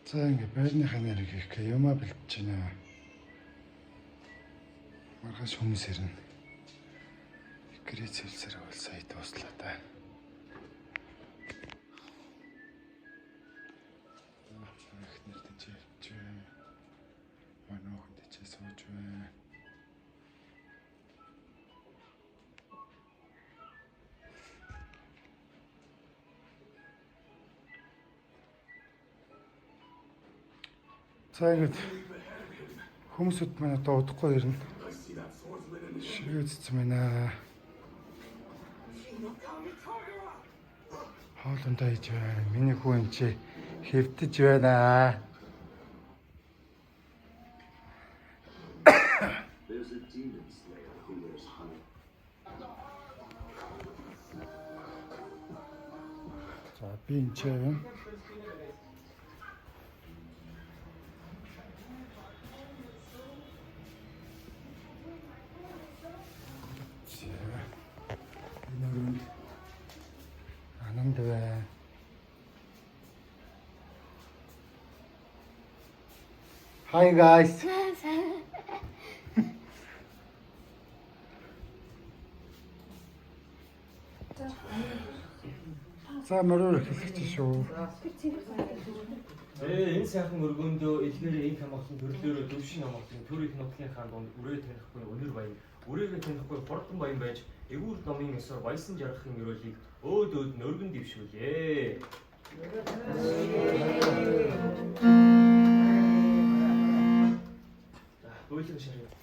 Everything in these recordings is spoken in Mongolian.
За ингээ байрныхаа нэрийг хийх юмаа бэлдэж байна. Маргааш хүмүүс ирнэ. Гэрээ цэвэлсээр бол сая дуслаа да. Эхнэр дэжээвч. Манайхан дэжээ сууж байна. За ингээд хүмүүсүүд маань одоо удахгүй ирнэ. Шивэцсэн байна. Хоолундаа иж байна. Миний хүү энэ чи хэвтэж байна. За би энэ чи байна. Hi guys. За мөрөөр хэлчихсэн шүү. Энэ сайхан өргөндөө илгээрээ энэ хамгаалсан төрлөөрөө төвшин хамгаалсан төр их нутгийнхаа дунд үрээ танихгүй өнөр баян үрээгээ танихгүй хурдан баян байж эгүүр номын ёсоор баясан жаргахын өрөөлийг өөд өөд нь өргөн дэвшүүлээ. Үйлэн ширээ.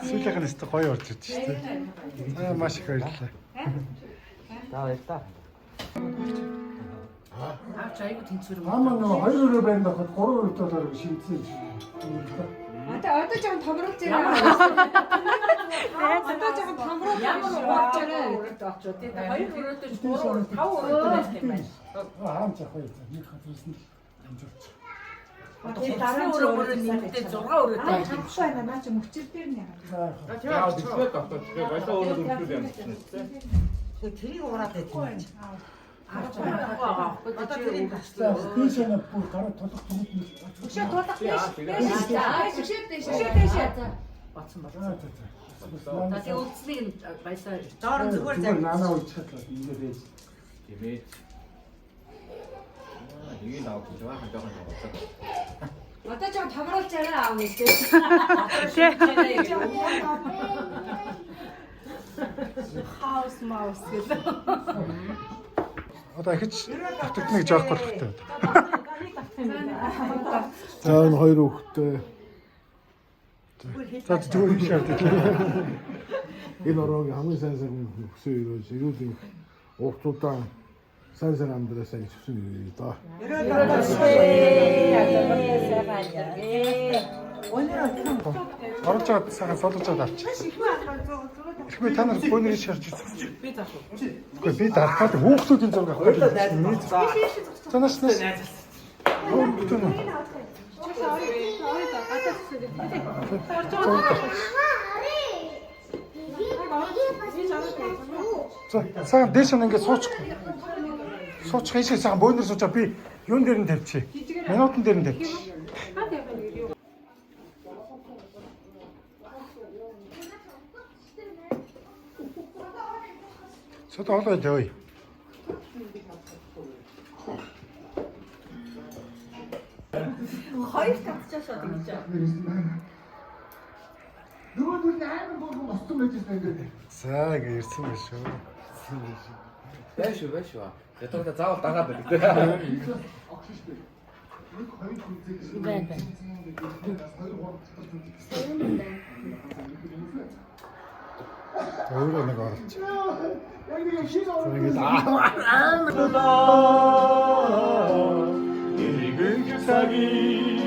Сүүлийнх нь өстө гоё орж ирж шүү дээ. Аа маш их баярлалаа. баярлалаа. Айгу тэнцвэр. Мама нөгөө 2 өрөө байна дахад 3 өрөөтэй болоор шимтсэн. Одоо жоохон томруулж байгаа. Одоо жоохон томруулж Ямар уучаараа гэдэг очоо. Тэгээд 2 өрөөдөж 3 5 өрөөдөж байх юм байна. Хаан жах хоёр. Нэг хатраас нь амжуулж. Тэгээд дараа нь өрөө нэгдээ 6 өрөөдөж байх юм. Хахгүй байна. Наа чи мөчр дээр нь яа. Яа, бисгээд автаа. Тэгээ баялаа өөрөө өргөдөж юм байна. Тэрийг ураад байдаг. Одоо тэрийг Тийшээ бүр гараа тулах түнэт нь. Өшөө тулах биш. батсан бол. За. Тэгээд үлдснийг баясаа доор нь зүгээр Зүгээр наанаа уулзахад л ингээд байж. Тэмээ. Нэг нь авах гэж байгаа жоохон боцоо. Одоо жоохон томруулж байгаа аав нэг. Хаус маус гэдэг. Одоо ихэж татагдана гэж аахгүй л хэрэгтэй. За энэ хоёр хүүхдтэй. За зүгээр биш явдаг. Энэ ороогийн хамгийн сайн хүсээ өрөөж ирүүлийн уртуудаа сайн амьдраасаа гэж хүсэн юм да. Орж чад сайхан солоочод авч. Ихмээ та нар бөөнөрийг шарж үзсэн. би заах уу. Үгүй би дарахад хүүхдүүдийн зураг авах гэж байна. Танаас нас. За сайхан дээш нь ингээд суучих. Суучих хийшээ сайхан бөөнөр суучаа би юун дээр нь тавьчих. Минутан дээр нь тавьчих. Сот олоо дэвэй. Хоёр тавчаашаад ингэж байна. Нөгөө нь амар болгон остон байж байгаа. За ингэ ирсэн байх шүү. Байш. Ятгата заавал дагаад байдаг. Байна. Өөрөө нэг орч. Яг нэг шиг Нэгэн цагийн